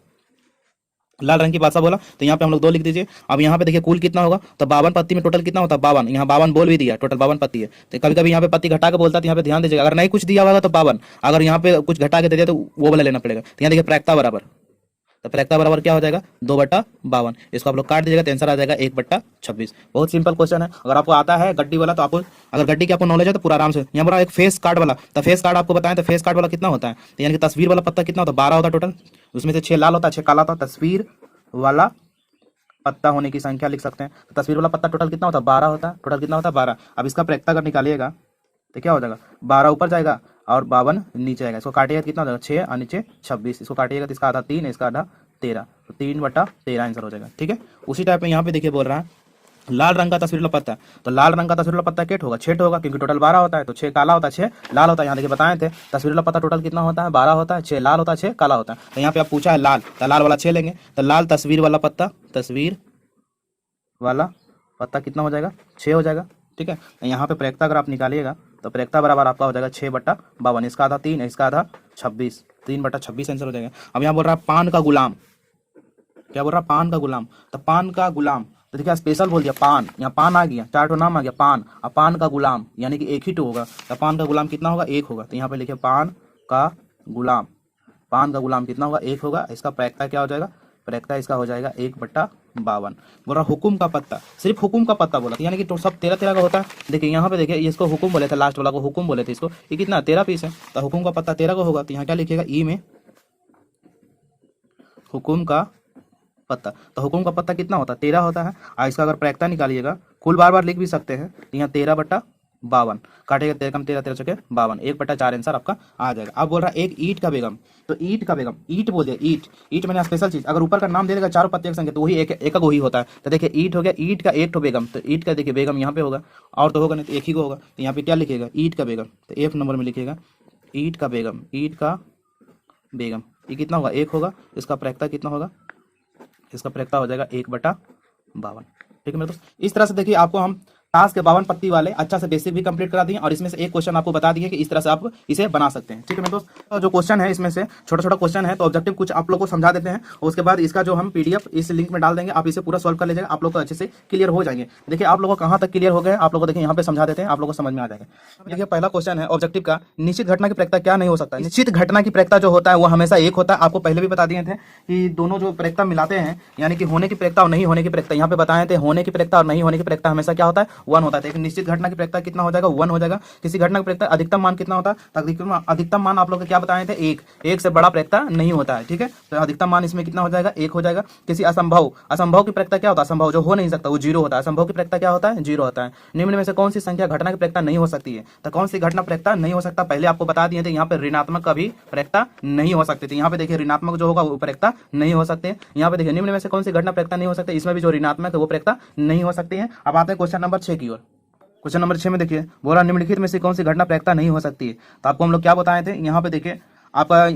S1: लाल रंग की बादशाह बोला, तो यहाँ पे हम लोग 2 लिख दीजिए। अब यहाँ पे देखिए कुल कितना होगा, तो 52 पत्ती में टोटल कितना होता है, 52। यहाँ 52 बोल भी दिया, टोटल 52 पत्ती है। तो कभी कभी यहाँ पे पत्ती घटा के बोलता है, तो यहाँ पे ध्यान दीजिएगा, अगर नहीं कुछ दिया होगा तो 52, अगर यहाँ पे कुछ घटा के दे दिया तो वो वाला लेना पड़ेगा। तो यहाँ देखिए प्रक्रिया बराबर, तो प्रैक्टा बराबर क्या हो जाएगा 2/52। इसको आप लोग काट दीजिएगा तो आंसर आ जाएगा 1/26। बहुत सिंपल क्वेश्चन है। अगर आपको आता है गड्डी वाला तो आपको, अगर गड्डी की आपको नॉलेज है तो पूरा आराम से। यहाँ पर एक फेस कार्ड वाला, तो फेस कार्ड आपको बताएं तो फेस कार्ड वाला कितना होता है, तो यानी कि तस्वीर वाला पत्ता कितना होता है 12 होता है टोटल, उसमें से 6 लाल होता है 6 काला होता है। तस्वीर वाला पत्ता होने की संख्या लिख सकते हैं। तो तस्वीर वाला पत्ता टोटल कितना होता है 12 होता है, टोटल कितना होता है 12। अब इसका प्रैक्टा अगर निकालिएगा तो क्या हो जाएगा 12 ऊपर जाएगा और 52 नीचे आएगा। इसको काटिएगा कितना हो जाएगा 6 और नीचे 26। इसको काटिएगा तो इसका आधा 3, इसका आधा 13, तो 3/13 आंसर हो जाएगा। ठीक है, उसी टाइप में यहाँ पे देखिए बोल रहा है लाल रंग का तस्वीर वाला पत्ता, तो लाल रंग का तस्वीर वाला पत्ता केट होगा 6 होगा, क्योंकि टोटल 12 होता है। तो 6 काला होता है 6 लाल होता है। यहाँ देखिए बताए थे तस्वीर वाला पत्ता टोटल कितना होता है 12 होता है, 6 लाल होता है 6 काला होता है। तो यहाँ पे आप पूछा है लाल, तो लाल वाला 6 लेंगे, तो लाल तस्वीर वाला पत्ता, तस्वीर वाला पत्ता कितना हो जाएगा 6 हो जाएगा। ठीक है, यहाँ पे प्रैक्टा अगर आप निकालिएगा तो प्रैक्टा बराबर आपका हो जाएगा 6/52। इसका आधा 3, इसका आधा 26, 3/26 आंसर हो जाएगा। अब यहाँ बोल रहा है पान का गुलाम, क्या बोल रहा है पान का गुलाम, तो पान का गुलाम, तो देखिए स्पेशल बोल दिया पान, यहाँ पान आ गया 4 नाम आ गया पान, अब पान का गुलाम यानी कि एक ही तो होगा। तो पान का गुलाम कितना होगा 1 होगा। तो यहाँ पे लिखे पान का गुलाम, पान का गुलाम कितना होगा 1 होगा। इसका प्रैक्टा क्या हो जाएगा, प्रैक्टा इसका हो जाएगा 1/52। बोल रहा हुकुम का पत्ता, सिर्फ हुकुम का पत्ता बोला, यानी कि तो सब 13 का होता है। देखिए यहाँ पे देखिए इसको हुकुम बोले थे, लास्ट वाला को हुकुम बोले थे इसको, ये कितना 13 पीस है, तो हुकुम का पत्ता 13 का होगा। तो यहाँ क्या लिखिएगा ई में हुकुम का पत्ता, तो हुकुम का पत्ता कितना होता है 13 होता है। और इसका अगर प्रैक्टा निकालिएगा कुल बार बार लिख भी सकते हैं, तो यहाँ 13/52 काटेगा 13 कम 13 13 चौके 52, 1/4 आंसर आपका आ जाएगा। अब बोल रहा है एक ईंट का बेगम, तो ईंट का बेगम, ईंट बोल दिया ईंट, ईंट मैंने स्पेशल चीज, अगर ऊपर का नाम दे देगा चारों पत्ते की संख्या तो वही एक वही होता है। तो देखिए ईंट हो गया, ईंट का एक तो बेगम, तो ईंट का देखिए बेगम यहाँ पे होगा, और तो होगा नहीं तो एक ही को होगा। तो यहाँ पे क्या लिखेगा ईंट का बेगम, तो 1 नंबर में लिखेगा ईंट का बेगम, ईंट का बेगम, ये कितना होगा 1 होगा। इसका प्रैक्टा कितना होगा, इसका प्रैक्टा हो जाएगा 1/52। ठीक है मेरे दोस्त, इस तरह से देखिए आपको हम टास्क के 52 पत्ती वाले अच्छा से बेसिक भी कंप्लीट करा दिए और इसमें से एक क्वेश्चन आपको बता दिए कि इस तरह से आप इसे बना सकते हैं। ठीक है मेरे दोस्त, तो जो क्वेश्चन है इसमें से छोटा छोटा क्वेश्चन है, तो ऑब्जेक्टिव कुछ आप लोग को समझा देते हैं और उसके बाद इसका जो हम पीडीएफ इस लिंक में डाल देंगे, आप इसे पूरा सॉल्व कर लीजिएगा, आप लोग को अच्छे से क्लियर हो जाएंगे। देखिए आप लोगों को कहाँ तक क्लियर हो गए आप लोग को देखिए यहाँ पे समझा देते हैं, आप लोग को समझ में आ जाएगा। देखिए पहला क्वेश्चन है ऑब्जेक्टिव का, निश्चित घटना की प्रैक्टा क्या नहीं हो सकता। निश्चित घटना की प्रैक्टा जो होता है वो हमेशा 1 होता है। आपको पहले भी बता दिए थे कि दोनों जो प्रैक्टा मिलाते हैं यानी कि होने की प्रैक्टा और नहीं होने की प्रैक्टा, यहाँ पे बताए थे होने की प्रैक्टा और नहीं होने की प्रैक्टा हमेशा क्या होता है 1 होता है। एक निश्चित घटना की प्रैक्टा कितना हो जाएगा 1 हो जाएगा। किसी घटना की प्रैक्टा अधिकतम मान कितना होता है, तो अधिकतम मान आप लोग क्या बताए थे 1, 1 से बड़ा प्रैक्टा नहीं होता है। ठीक है, तो अधिकतम मान इसमें कितना हो जाएगा 1 हो जाएगा। किसी असंभव, असंभव की प्रैक्टा क्या होता है, असंभव जो हो नहीं सकता वो 0 होता है, असंभव की प्रैक्टा क्या होता है 0 होता है। निम्न में से कौन सी संख्या घटना की प्रैक्टा नहीं हो सकती है, तो कौन सी घटना प्रैक्टा नहीं हो सकता, पहले आपको बता दिए थे यहाँ पे ऋणात्मक का भी प्रैक्टा नहीं हो सकती थी। यहाँ पे देखिए ऋणात्मक जो होगा वो प्रैक्टा नहीं हो सकते। यहाँ पे देखिए निम्न में से कौन सी घटना प्रैक्टा नहीं हो सकती, इसमें भी जो ऋणात्मक है वो प्रैक्टा नहीं हो सकती है। अब आते हैं क्वेश्चन नंबर 6 की ओर। क्वेश्चन नंबर 6 में देखिए बोला निम्नलिखित में से कौन सी घटना प्रैक्टा नहीं हो सकती है। तो आपको हम लोग क्या बताए थे, यहाँ पे देखिए आपका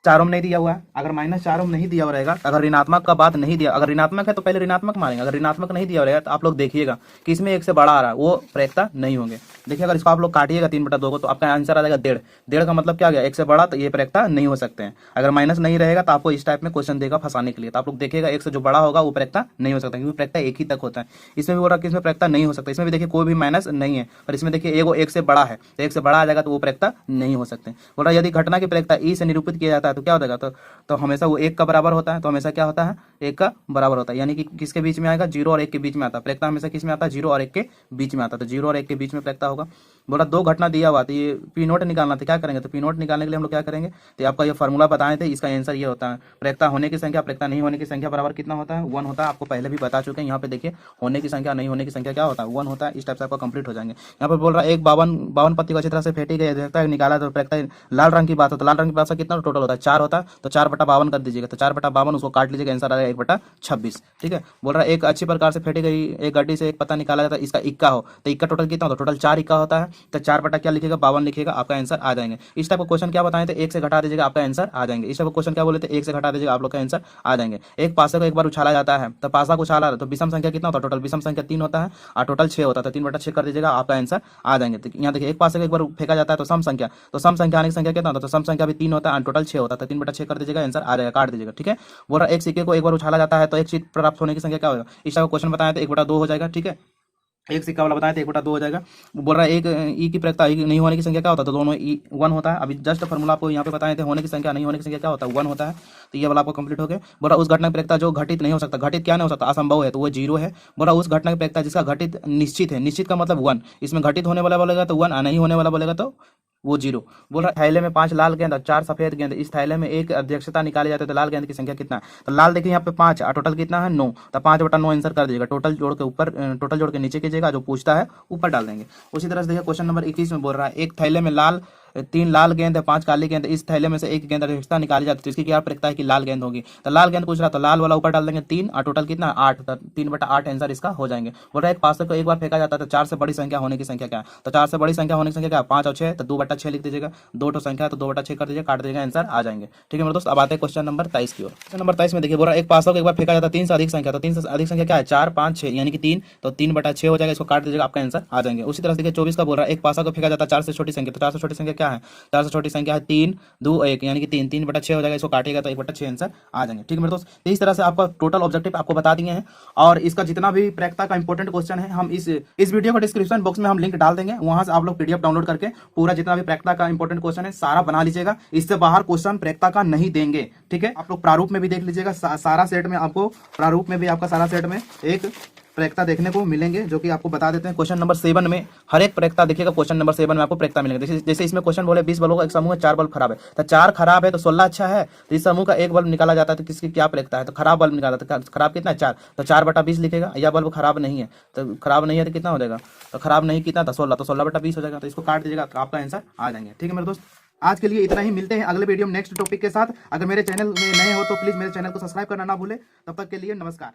S1: -4 नहीं दिया हुआ है। अगर -4 नहीं दिया हुआ रहेगा, अगर ऋणात्मक का बात नहीं दिया, अगर ऋणात्मक है तो पहले ऋणात्मक मारेंगे, अगर ऋणात्मक नहीं दिया रहेगा तो आप लोग देखिएगा कि इसमें 1 से बड़ा आ रहा है वो प्रैक्टा नहीं होंगे। देखिए अगर इसको आप लोग काटिएगा 3/2 को तो आपका आंसर आ जाएगा 1.5। 1.5 का मतलब क्या गया 1 से बड़ा, तो ये प्रैक्टा नहीं हो सकते हैं। अगर माइनस नहीं रहेगा तो आपको इस टाइप में क्वेश्चन देगा फंसाने के लिए, तो आप लोग देखिएगा 1 से जो बड़ा होगा वो प्रैक्टा नहीं हो सकता, क्योंकि प्रैक्टा 1 ही तक होता है। इसमें भी बोल रहा है कि इसमें प्रैक्टा नहीं हो सकता, इसमें भी देखिए कोई भी माइनस नहीं है, और इसमें देखिए 1 से बड़ा है, तो 1 से बड़ा आ जाएगा तो वो प्रैक्टा नहीं हो सकते। बोल रहा है यदि घटना की प्रैक्टा ई से निरूपित किया जाता है तो क्या हो जाएगा, तो हमेशा वो 1 का बराबर होता है। तो हमेशा क्या होता है 1 का बराबर होता है, यानी कि किसके बीच में आएगा 0 और 1 के बीच में आता है। प्रैक्टा हमेशा किस में आता है 0 और 1 के बीच में आता है, तो 0 और 1 के बीच में प्रैक्टा होगा। बोला 2 घटना दिया हुआ, तो ये पी नोट निकालना था, क्या करेंगे, तो पी नोट निकालने के लिए हम लोग क्या करेंगे, तो आपका ये फॉर्मूला बताए थे, इसका आंसर ये होता है प्रैक्टा होने की संख्या प्रैक्टा नहीं होने की संख्या बराबर कितना होता है 1 होता है। आपको पहले भी बता चुके हैं, यहाँ पे देखिए होने की संख्या नहीं होने की संख्या क्या होता है 1 होता है। इस टाइप से आपका कंप्लीट हो जाएंगे। यहाँ पर बोल रहा है एक 52 पत्ती को अच्छी तरह से फेंटी गई निकाला तो प्रैक्टा लाल रंग की बात हो, तो लाल रंग की बात कितना टोटल होता है 4 होता है, तो 4/52 कर दीजिएगा, तो 4/52 उसको काट लीजिएगा, आंसर आ जाएगा 1/26। ठीक है, बोल रहा है एक अच्छी प्रकार से फेंटी गई एक गड्डी से एक पत्ता निकाला जाता है, इसका इक्का हो, तो इक्का टोटल कितना होता है, टोटल 4 इक्का होता है, तो 4 बटा क्या लिखिएगा 52 लिखिएगा, आपका आंसर आ जाएंगे। इस टाइप का क्वेश्चन क्या बताए थे 1 से घटा दीजिएगा, आपका आंसर आ जाएंगे। इस टाइप का क्वेश्चन क्या बोले थे 1 से घटा दीजिएगा, आप लोग का आंसर आ जाएंगे। एक पासा को एक बार उछाला जाता है, तो पासा को उछाला तो विषम संख्या कितना होता है, टोटल विषम संख्या 3 होता है और टोटल 6 होता है, तो 3/6 कर दीजिएगा, आपका आंसर आ जाएंगे। तो यहाँ देखिए एक पासे को एक बार फेंका जाता है तो सम संख्या, तो सम संख्या आने की संख्या कितना होता है, तो सम संख्या भी 3 होता है और टोटल 6 होता है, तो 3/6 कर दीजिएगा, आंसर आ जाएगा, काट दीजिएगा। ठीक है, बोल रहा है एक सिक्के को एक बार उछाला जाता है तो एक चीज प्राप्त होने की संख्या क्या होगा, इस टाइप का क्वेश्चन बताया तो 1/2 हो जाएगा। ठीक है, एक सिक्का वाला बताया था 1/2 हो जाएगा। वो बोल रहा है एक ई की प्रयोक्ता ई नहीं होने की संख्या क्या होता है, तो दोनों ई 1 होता है। अभी जस्ट फॉर्मूला आपको यहाँ पे बताए थे, होने की संख्या नहीं होने की संख्या क्या होता है, 1 होता है। तो ये वाला आपको कंप्लीट हो गया। बोल रहा उस घटना की प्रयोक्ता जो घटित नहीं हो सकता, घटित क्या नहीं हो सकता, असंभव है, तो वो 0 है। बोल रहा उस घटना की प्रयोक्ता जिसका घटित निश्चित है, निश्चित का मतलब 1, इसमें घटित होने वाला बोलेगा तो 1, नहीं होने वाला बोलेगा तो वो 0। बोल रहा थैले में 5 लाल गेंद और 4 सफेद गेंद, इस थैले में एक अध्यक्षता निकाली जाती है तो लाल गेंद की संख्या कितना है, तो लाल देखिए यहाँ पे 5 और टोटल कितना है 9, तो 5/9 आंसर कर दीजिएगा। टोटल जोड़ के ऊपर, टोटल जोड़ के नीचे कीजिएगा, जो पूछता है ऊपर डाल देंगे। उसी तरह से देखिए क्वेश्चन नंबर 21 में बोल रहा है एक थैले में 3 लाल गेंद है, 5 काली गेंद, इस थैले में से एक गेंद अध्यक्षता निकाली जाती है तो इसकी क्या प्रयोक्ता है कि लाल गेंद होगी। तो लाल गेंद पूछ रहा तो लाल वाला ऊपर डाल देंगे 3 और टोटल कितना 8, तो 3/8 आंसर इसका हो जाएंगे। बोल रहा है एक पास्ता को एक बार फेंका जाता है तो 4 से बड़ी संख्या होने की संख्या क्या है, तो 4 से बड़ी संख्या होने की संख्या क्या है 5 और 6, तो 2/6 लिख दीजिएगा। 2 संख्या है तो 2/6 कर दीजिए, काट दीजिएगा, आंसर आ जाएंगे। ठीक है मेरे दोस्त, अब आते हैं क्वेश्चन नंबर 23 की ओर। क्वेश्चन नंबर 23 में देखिए बोल रहा है एक पास्ता को एक बार फेंका जाता है 3 से अधिक संख्या, तो 3 से अधिक संख्या क्या है 4, 5, 6 यानी कि 3, तो 3/6 हो जाएगा, इसको काट दीजिएगा, आपका आंसर आ जाएंगे। उसी तरह से देखिए 24 का बोल रहा है एक पासा को फेंका जाता है 4 से छोटी संख्या, तो 4 से छोटी संख्या क्या है, 4 से छोटी संख्या है 3, 2, 1 यानी कि 3, 3/6 हो जाएगा, इसको काटिएगा तो 1/6 आंसर आ जाएंगे। ठीक है मेरे दोस्त, तो इस तरह से आपका टोटल ऑब्जेक्टिव आपको बता दिए हैं और इसका जितना भी प्रयोक्ता का इंपॉर्टेंट क्वेश्चन है हम इस वीडियो का डिस्क्रिप्शन बॉक्स में हम लिंक डाल देंगे, वहां से आप लोग पीडीएफ डाउनलोड करके पूरा जितना भी प्रयोक्ता का इंपॉर्टेंट क्वेश्चन है सारा बना लीजिएगा। इससे बाहर क्वेश्चन प्रयोक्ता का नहीं देंगे। ठीक है, आप लोग प्रारूप में भी देख लीजिएगा, सारा सेट में आपको प्रारूप में भी आपका सारा सेट में एक प्रयोक्ता देखने को मिलेंगे, जो कि आपको बता देते हैं। क्वेश्चन नंबर 7 में हर एक प्रयोक्ता देखिएगा, क्वेश्चन नंबर 7 में आपको प्रयोक्ता मिलेंगे। जैसे इसमें क्वेश्चन बोले 20 बल्बों का एक समूह है, 4 बल्ब खराब है, तो 4 खराब है तो 16 अच्छा है, तो इस समूह का एक बल्ब निकाला जाता है तो किसकी क्या प्रयोक्ता है, तो खराब बल्ब निकाला, तो खराब कितना है 4, तो 4/20 लिखेगा। यह बल्ब खराब नहीं है, तो खराब नहीं है तो कितना हो जाएगा, तो खराब नहीं कितना था 16, तो 16/20 हो जाएगा, तो इसको काट दीजिएगा, तो आपका आंसर आ जाएंगे। ठीक है मेरे दोस्त, आज के लिए इतना ही, मिलते हैं अगले वीडियो में नेक्स्ट टॉपिक के साथ। अगर मेरे चैनल में नए हो तो प्लीज मेरे चैनल को सब्सक्राइब करना ना भूले। तब तक के लिए नमस्कार।